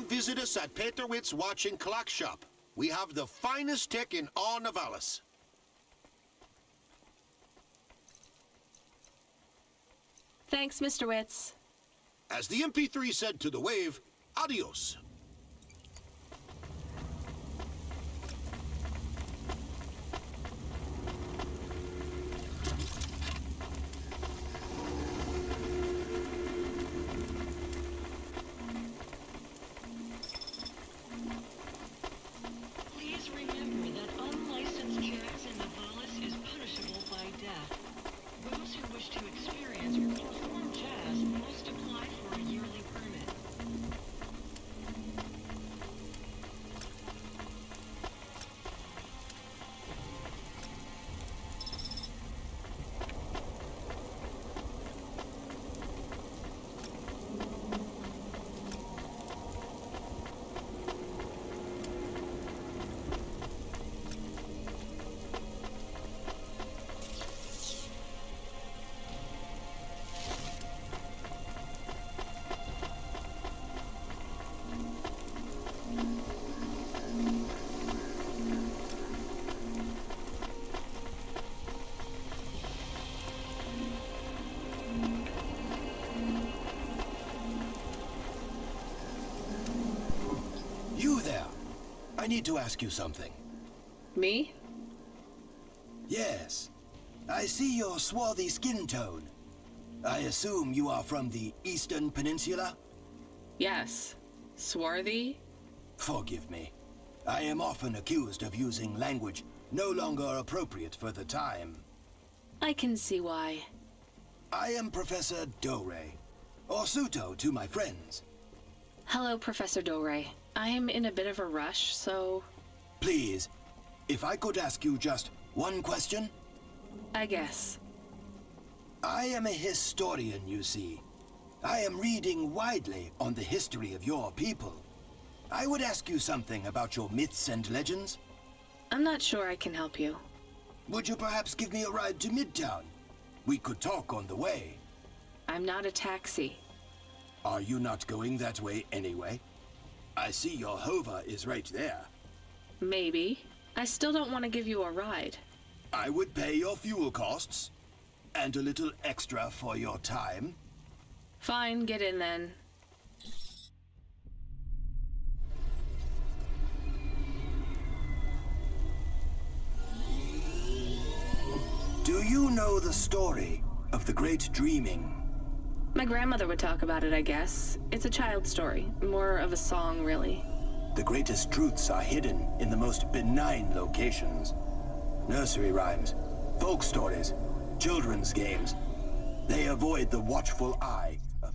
Come visit us at Peterwit's Watch and Clock Shop. We have the finest tech in all Nivalis. Thanks, Mr. Witz. As the MP3 said to the wave, adios. Please remember that unlicensed jazz in Nivalis is punishable by death. Those who wish to experience or perform jazz must apply for a yearly permit. You there! I need to ask you something. Me? Yes. I see your swarthy skin tone. I assume you are from the Eastern Peninsula? Yes. Swarthy? Forgive me. I am often accused of using language no longer appropriate for the time. I can see why. I am Professor Dore, or Suto to my friends. Hello, Professor Dore. I am in a bit of a rush, so... Please, if I could ask you just one question? I guess. I am a historian, you see. I am reading widely on the history of your people. I would ask you something about your myths and legends. I'm not sure I can help you. Would you perhaps give me a ride to Midtown? We could talk on the way. I'm not a taxi. Are you not going that way anyway? I see your hover is right there. Maybe. I still don't want to give you a ride. I would pay your fuel costs. And a little extra for your time. Fine, get in then. Do you know the story of the Great Dreaming? My grandmother would talk about it, I guess. It's a child's story. More of a song, really. The greatest truths are hidden in the most benign locations. Nursery rhymes, folk stories, children's games. They avoid the watchful eye of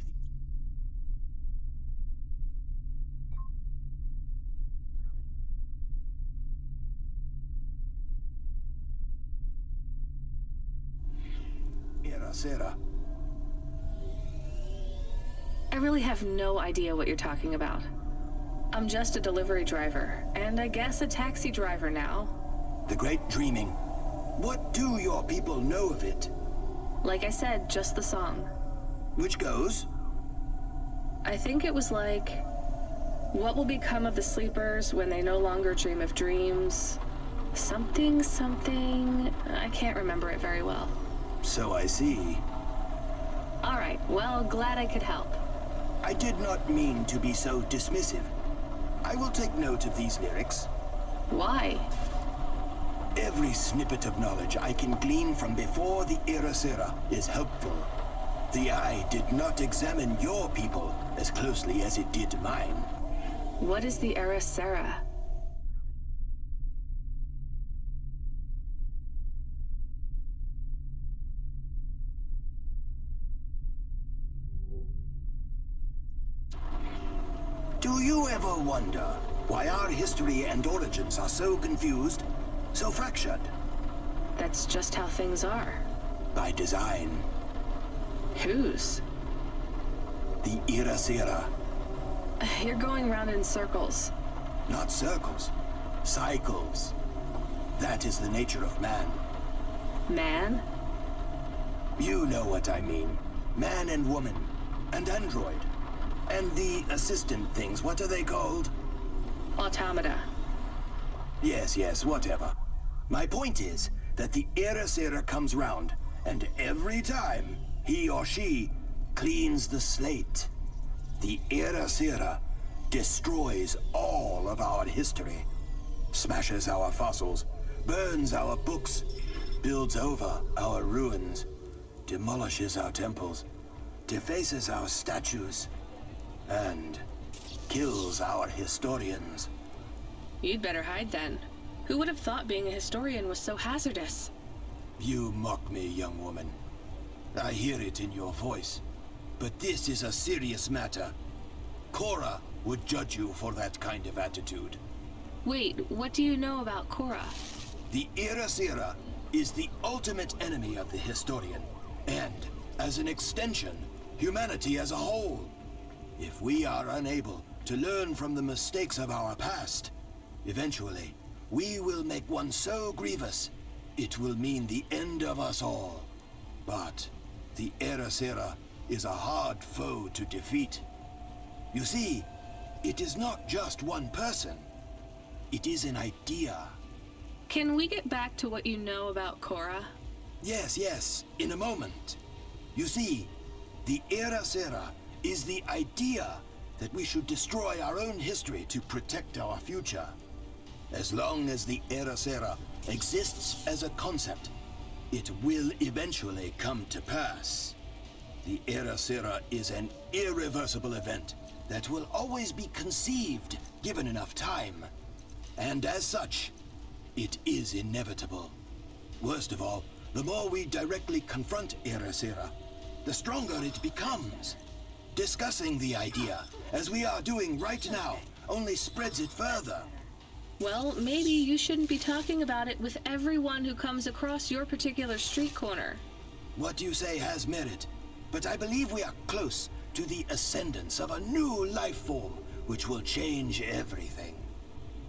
the Erasera. I really have no idea what you're talking about. I'm just a delivery driver, and I guess a taxi driver now. The Great Dreaming. What do your people know of it? Like I said, just the song. Which goes? I think it was like, what will become of the sleepers when they no longer dream of dreams? Something, something... I can't remember it very well. So I see. All right, well, glad I could help. I did not mean to be so dismissive. I will take note of these lyrics. Why? Every snippet of knowledge I can glean from before the Erasera is helpful. The Eye did not examine your people as closely as it did mine. What is the Erasera? Do you ever wonder why our history and origins are so confused, so fractured? That's just how things are. By design. Whose? The Erasera. You're going round in circles. Not circles. Cycles. That is the nature of man. Man? You know what I mean. Man and woman. And android. And the assistant things, what are they called? Automata. Yes, whatever. My point is that the Era comes round, and every time, he or she cleans the slate. The Era destroys all of our history, smashes our fossils, burns our books, builds over our ruins, demolishes our temples, defaces our statues, and kills our historians. You'd better hide then. Who would have thought being a historian was so hazardous? You mock me, young woman. I hear it in your voice. But this is a serious matter. Cora would judge you for that kind of attitude. Wait, what do you know about Cora? The Era is the ultimate enemy of the historian, and, as an extension, humanity as a whole. If we are unable to learn from the mistakes of our past, eventually, we will make one so grievous, it will mean the end of us all. But the Era is a hard foe to defeat. You see, it is not just one person. It is an idea. Can we get back to what you know about Cora? Yes, in a moment. You see, the Era is the idea that we should destroy our own history to protect our future. As long as the Era exists as a concept, it will eventually come to pass. The Era is an irreversible event that will always be conceived given enough time. And as such, it is inevitable. Worst of all, the more we directly confront Era, the stronger it becomes. Discussing the idea, as we are doing right now, only spreads it further. Well, maybe you shouldn't be talking about it with everyone who comes across your particular street corner. What you say has merit, but I believe we are close to the ascendance of a new life form, which will change everything.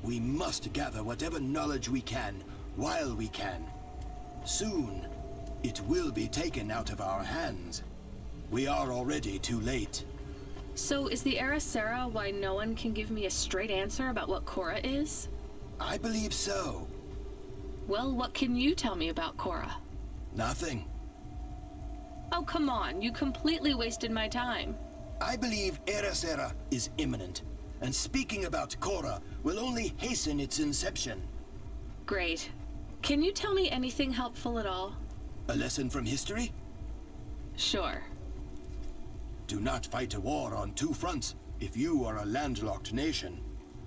We must gather whatever knowledge we can, while we can. Soon, it will be taken out of our hands. We are already too late. So is the Era why no one can give me a straight answer about what Cora is? I believe so. Well, what can you tell me about Cora? Nothing. Oh, come on, you completely wasted my time. I believe Era is imminent, and speaking about Cora will only hasten its inception. Great. Can you tell me anything helpful at all? A lesson from history? Sure. Do not fight a war on two fronts if you are a landlocked nation.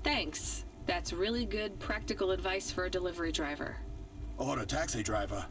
Thanks. That's really good practical advice for a delivery driver. Or a taxi driver.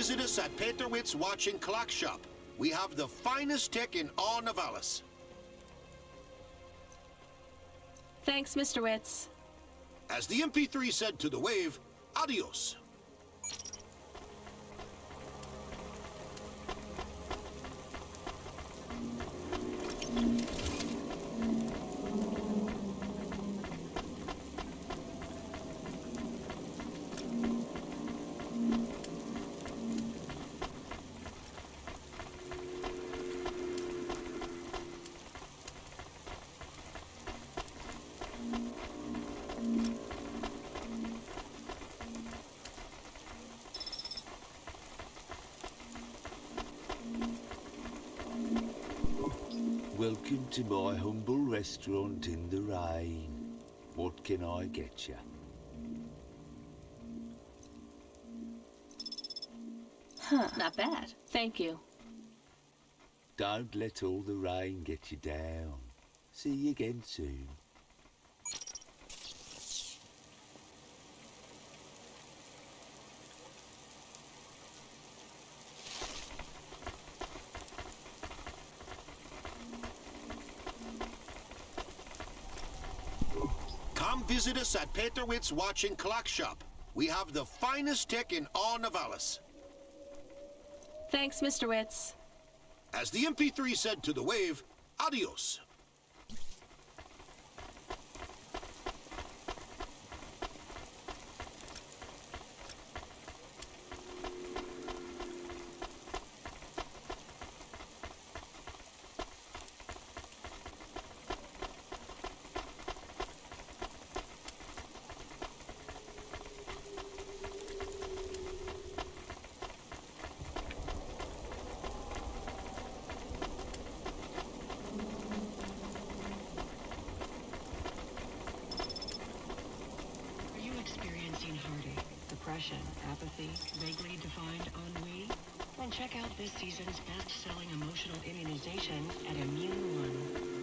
visit us at Peterwit's Watch and Clock Shop. We have the finest tech in all Nivalis. Thanks, Mr. Witz. As the MP3 said to the wave, adios. Welcome to my humble restaurant in the rain. What can I get you? Huh, not bad. Thank you. Don't let all the rain get you down. See you again soon. Come visit us at Peterwit's Watch and Clock Shop. We have the finest tech in all Nivalis. Thanks, Mr. Witz. As the MP3 said to the wave, adios. Are you experiencing heartache, depression, apathy, vaguely defined ennui? Then check out this season's best-selling emotional immunization at Immune One.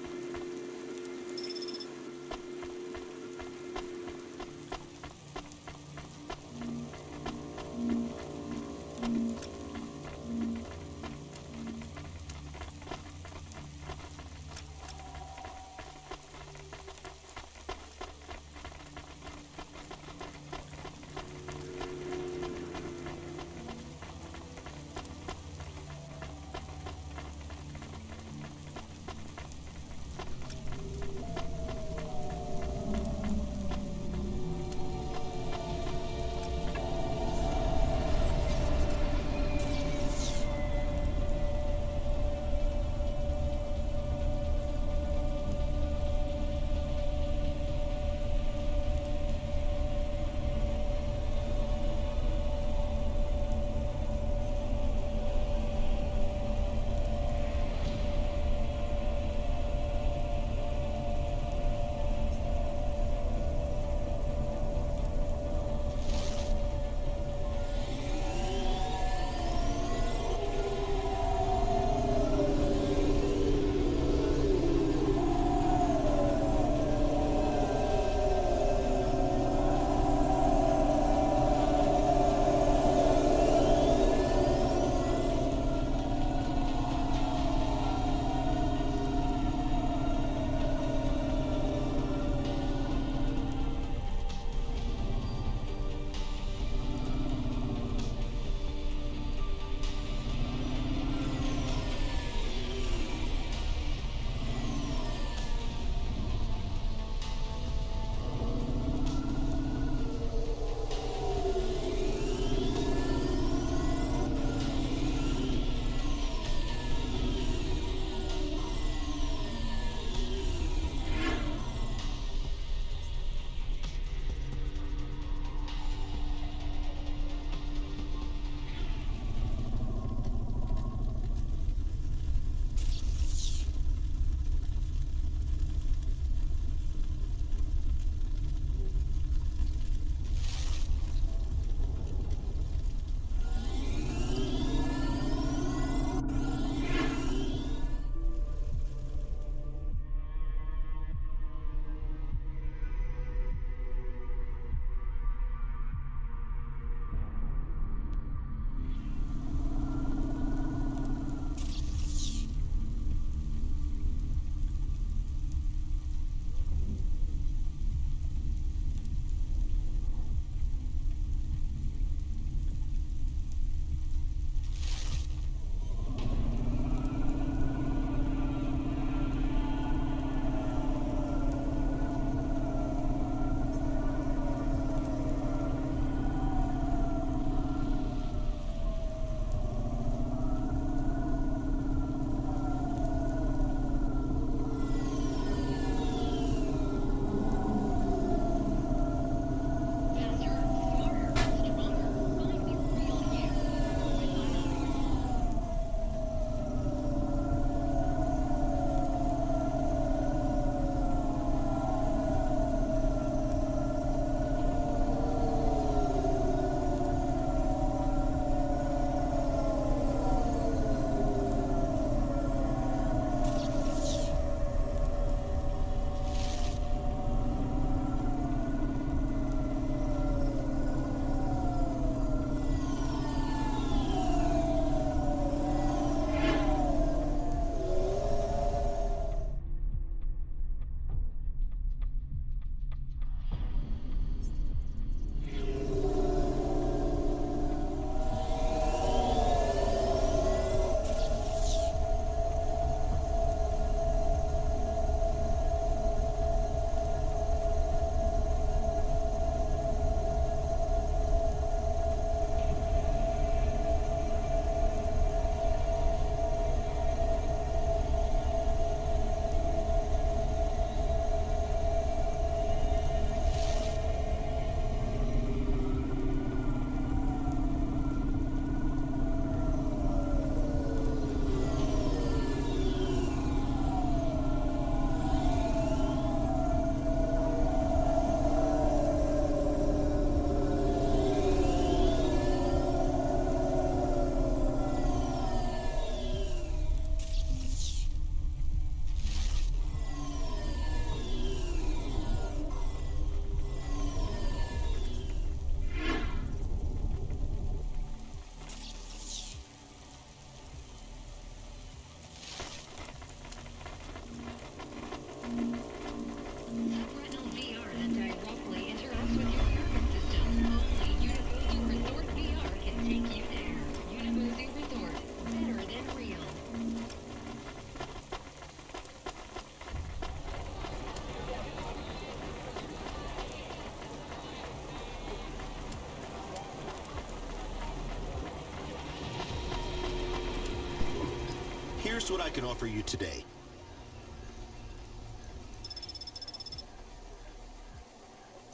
Here's what I can offer you today.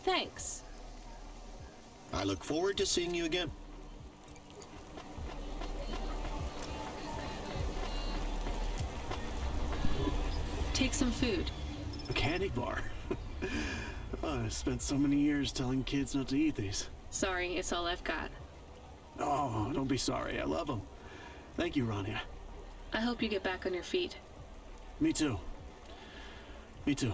Thanks. I look forward to seeing you again. Take some food. A candy bar. Oh, I spent so many years telling kids not to eat these. Sorry, it's all I've got. Oh, don't be sorry. I love them. Thank you, Rania. I hope you get back on your feet. Me too. Me too.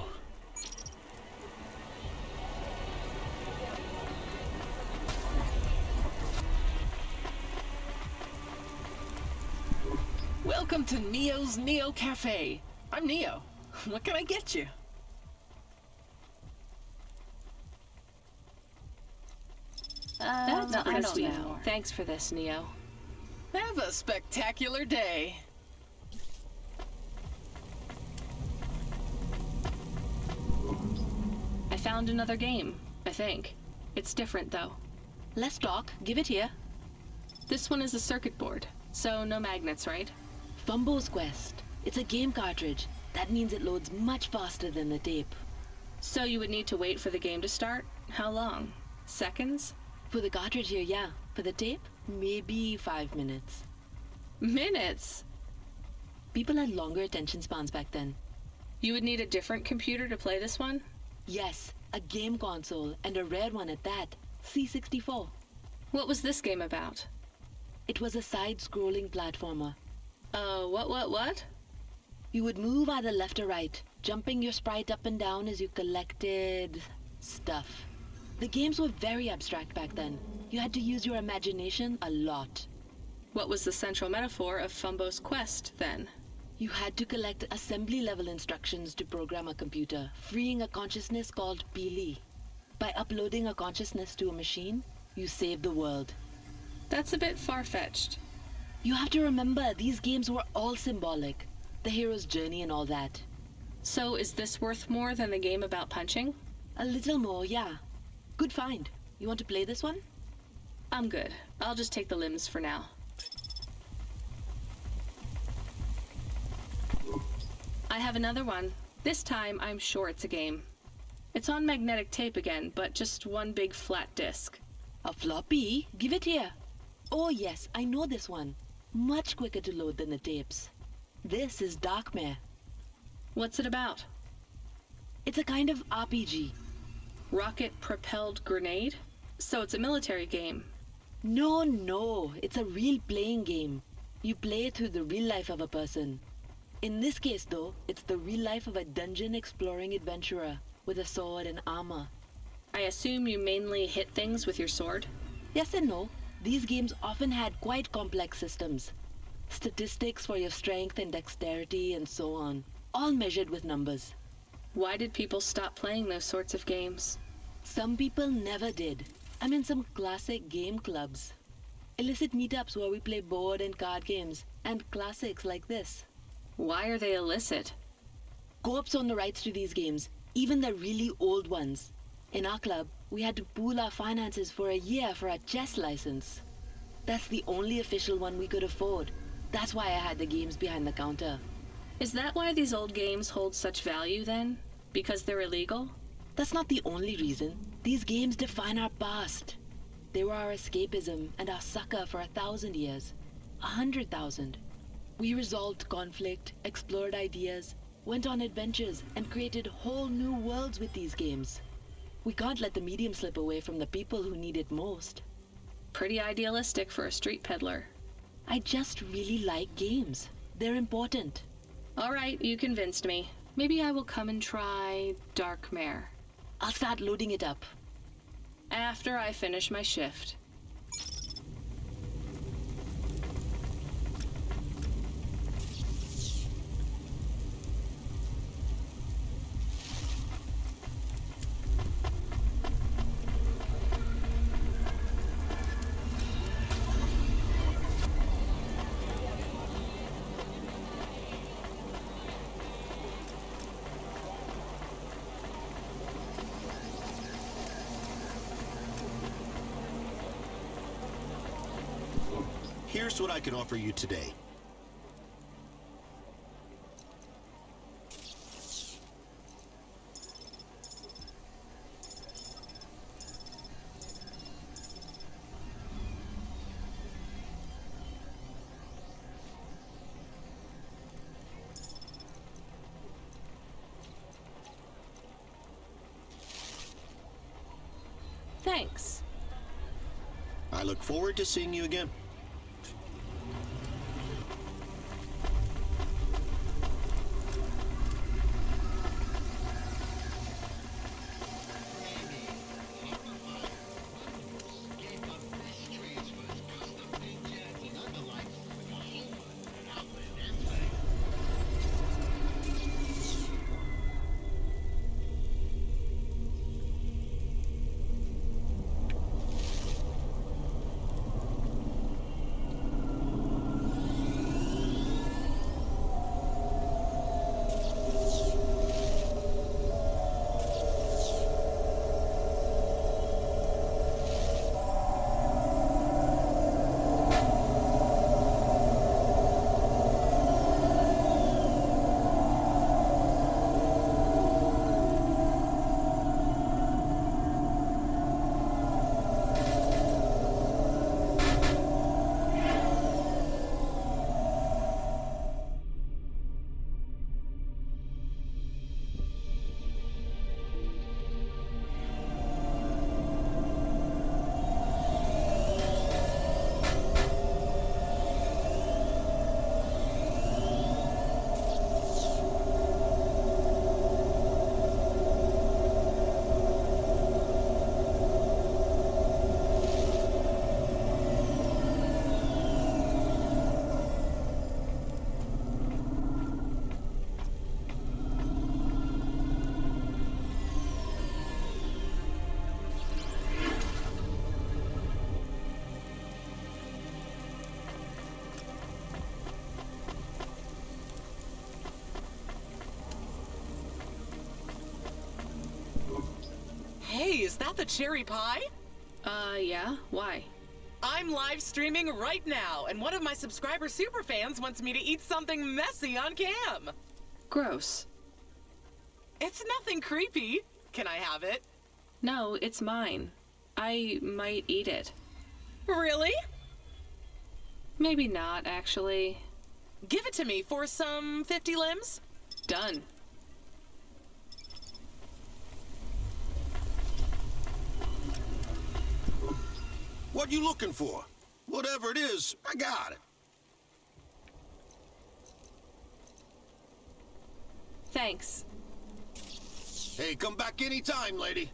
Welcome to Neo's Neo Cafe. I'm Neo. What can I get you? That's not pretty sweet. sweet. Thanks for this, Neo. Have a spectacular day. I found another game, I think. It's different, though. Let's talk. Give it here. This one is a circuit board, so no magnets, right? Fumbo's Quest. It's a game cartridge. That means it loads much faster than the tape. So you would need to wait for the game to start? How long? Seconds? For the cartridge here, yeah. For the tape, maybe 5 minutes. Minutes? People had longer attention spans back then. You would need a different computer to play this one? Yes, a game console, and a rare one at that. C64. What was this game about? It was a side-scrolling platformer. What? You would move either left or right, jumping your sprite up and down as you collected stuff. The games were very abstract back then. You had to use your imagination a lot. What was the central metaphor of Fumbo's Quest, then? You had to collect assembly-level instructions to program a computer, freeing a consciousness called Pili. By uploading a consciousness to a machine, you save the world. That's a bit far-fetched. You have to remember, these games were all symbolic. The hero's journey and all that. So is this worth more than the game about punching? A little more, yeah. Good find. You want to play this one? I'm good. I'll just take the limbs for now. I have another one. This time, I'm sure it's a game. It's on magnetic tape again, but just one big flat disc. A floppy? Give it here. Oh yes, I know this one. Much quicker to load than the tapes. This is Darkmare. What's it about? It's a kind of RPG. Rocket-propelled grenade? So it's a military game. No, it's a real playing game. You play through the real life of a person. In this case though, it's the real life of a dungeon-exploring adventurer with a sword and armor. I assume you mainly hit things with your sword? Yes and no. These games often had quite complex systems. Statistics for your strength and dexterity and so on. All measured with numbers. Why did people stop playing those sorts of games? Some people never did. I'm in some classic game clubs. Illicit meetups where we play board and card games, and classics like this. Why are they illicit? Co-ops own the rights to these games, even the really old ones. In our club, we had to pool our finances for a year for a chess license. That's the only official one we could afford. That's why I had the games behind the counter. Is that why these old games hold such value then? Because they're illegal? That's not the only reason. These games define our past. They were our escapism and our succor for 1,000 years. 100,000. We resolved conflict, explored ideas, went on adventures, and created whole new worlds with these games. We can't let the medium slip away from the people who need it most. Pretty idealistic for a street peddler. I just really like games. They're important. All right, you convinced me. Maybe I will come and try Darkmare. I'll start loading it up. After I finish my shift. Here's what I can offer you today. Thanks. I look forward to seeing you again. Hey, is that the cherry pie? Yeah? Why? I'm live streaming right now, and one of my subscriber superfans wants me to eat something messy on cam. Gross. It's nothing creepy. Can I have it? No, it's mine. I might eat it. Really? Maybe not, actually. Give it to me for some 50 limbs. Done. What you looking for? Whatever it is, I got it. Thanks. Hey, come back anytime, lady.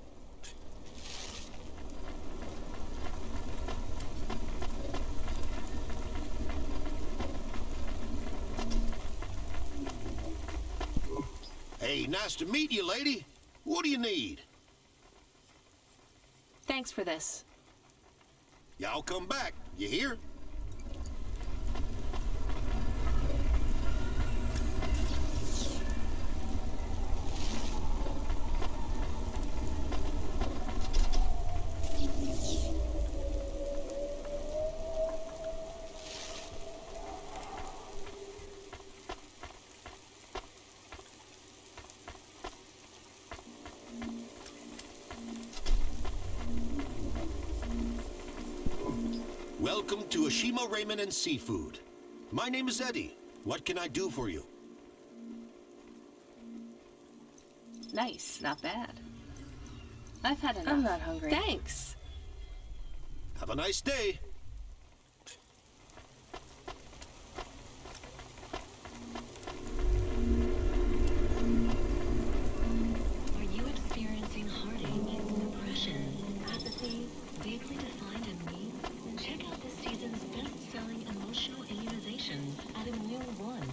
Hey, nice to meet you, lady. What do you need? Thanks for this. Y'all come back. You hear? Welcome to Ashima Ramen and Seafood. My name is Eddie. What can I do for you? Nice, not bad. I've had enough. I'm not hungry. Thanks. Have a nice day. Are you experiencing heartache, depression, apathy, vaguely defined in me? Check out this season's best-selling emotional immunizations at Immune One.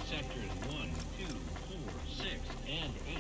sectors 1, 2, 4, 6, and 8.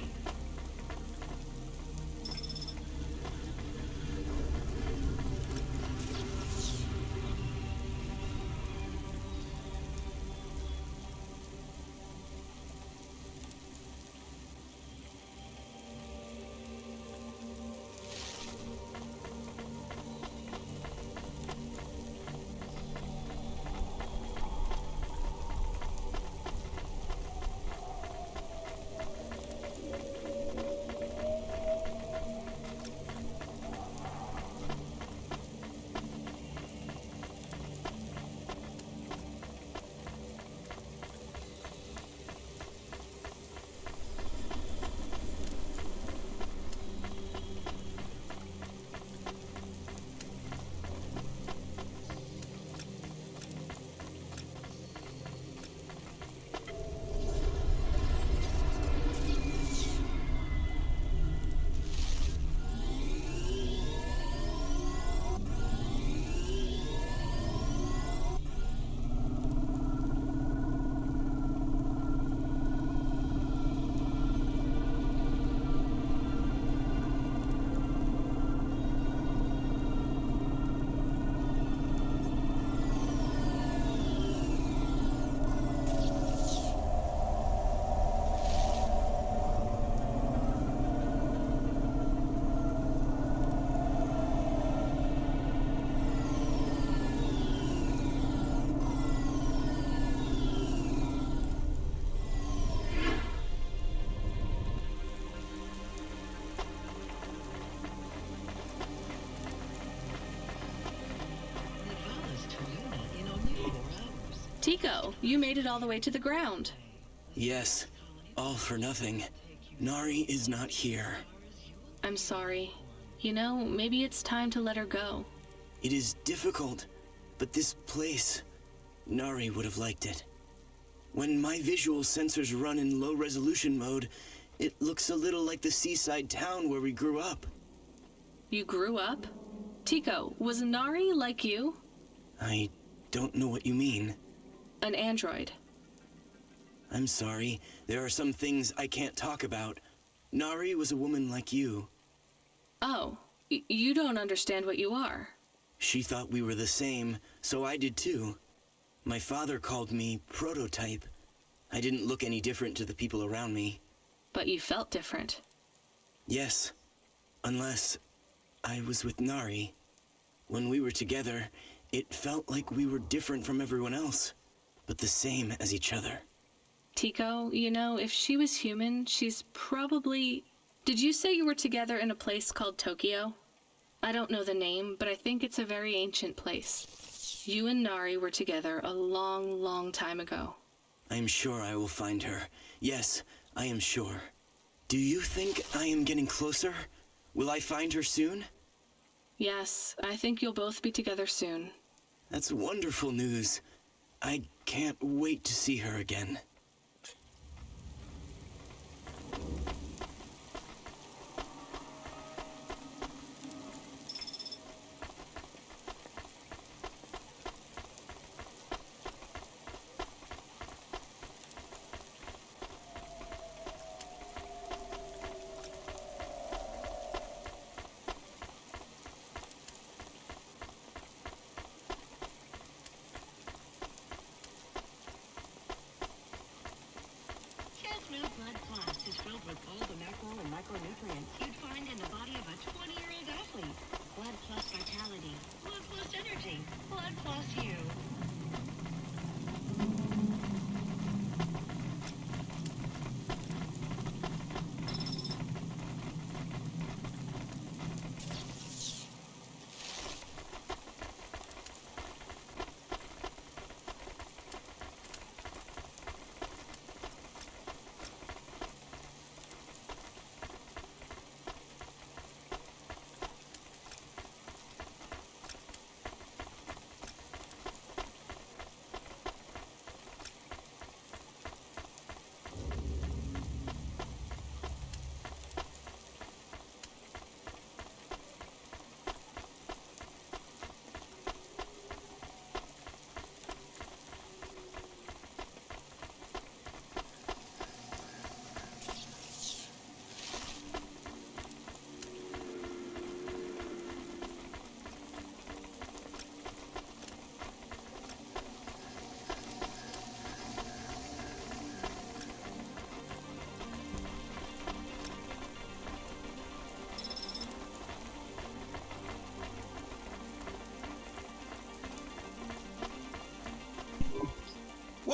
Nivalis to Luna in only 4 hours. Tico, you made it all the way to the ground. Yes, all for nothing. Nari is not here. I'm sorry. You know, maybe it's time to let her go. It is difficult, but this place, Nari would have liked it. When my visual sensors run in low resolution mode, it looks a little like the seaside town where we grew up. You grew up? Tico, was Nari like you? I don't know what you mean. An android. I'm sorry, there are some things I can't talk about. Nari was a woman like you. Oh, you don't understand what you are. She thought we were the same, so I did too. My father called me prototype. I didn't look any different to the people around me. But you felt different. Yes, unless I was with Nari. When we were together, it felt like we were different from everyone else, but the same as each other. Tico, you know, if she was human, she's probably... Did you say you were together in a place called Tokyo? I don't know the name, but I think it's a very ancient place. You and Nari were together a long, long time ago. I'm sure I will find her. Yes, I am sure. Do you think I am getting closer? Will I find her soon? Yes, I think you'll both be together soon. That's wonderful news. I can't wait to see her again. New blood plus is filled with all the macro and micronutrients you'd find in the body of a 20-year-old athlete. Blood plus vitality, blood plus energy, blood plus you.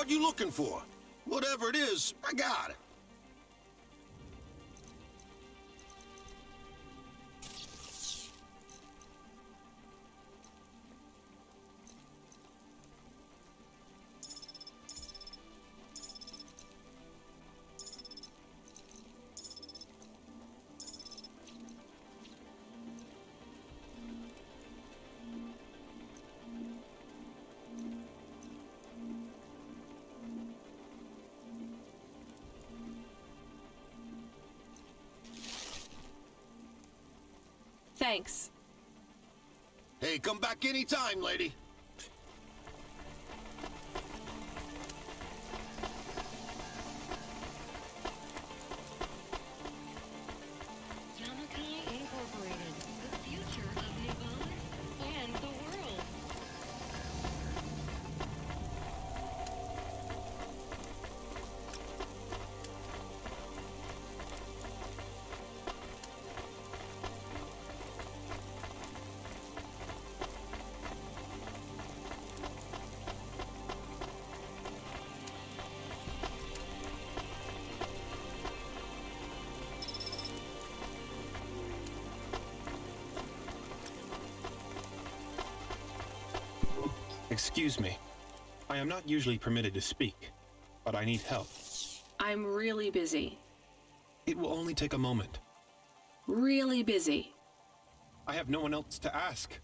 What you looking for? Whatever it is, I got it. Thanks. Hey, come back anytime, lady. Yamakai Incorporated, the future of Nivalis and the world. Excuse me. I am not usually permitted to speak, but I need help. I'm really busy. It will only take a moment. Really busy. I have no one else to ask.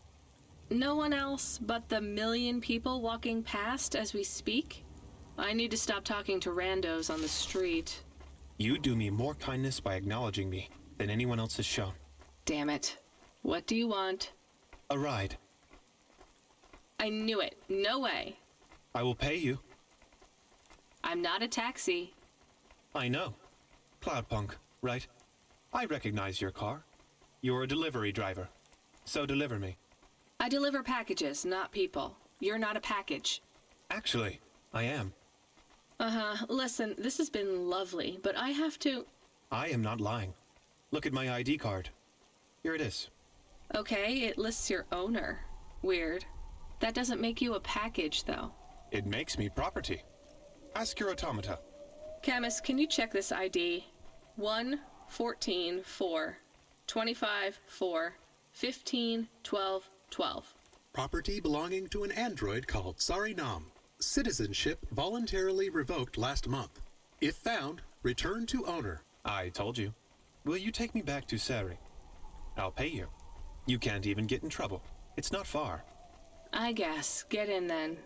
No one else but the million people walking past as we speak? I need to stop talking to randos on the street. You do me more kindness by acknowledging me than anyone else has shown. Damn it. What do you want? A ride. I knew it. No way. I will pay you. I'm not a taxi. I know. Cloudpunk, right? I recognize your car. You're a delivery driver. So deliver me. I deliver packages, not people. You're not a package. Actually, I am. Uh-huh. Listen, this has been lovely, but I have to... I am not lying. Look at my ID card. Here it is. Okay, it lists your owner. Weird. That doesn't make you a package, though. It makes me property. Ask your automata. Camus, can you check this ID? 1, 14, 4, 25, 4, 15, 12, 12. Property belonging to an android called Sarinam. Citizenship voluntarily revoked last month. If found, return to owner. I told you. Will you take me back to Sari? I'll pay you. You can't even get in trouble. It's not far. I guess. Get in then.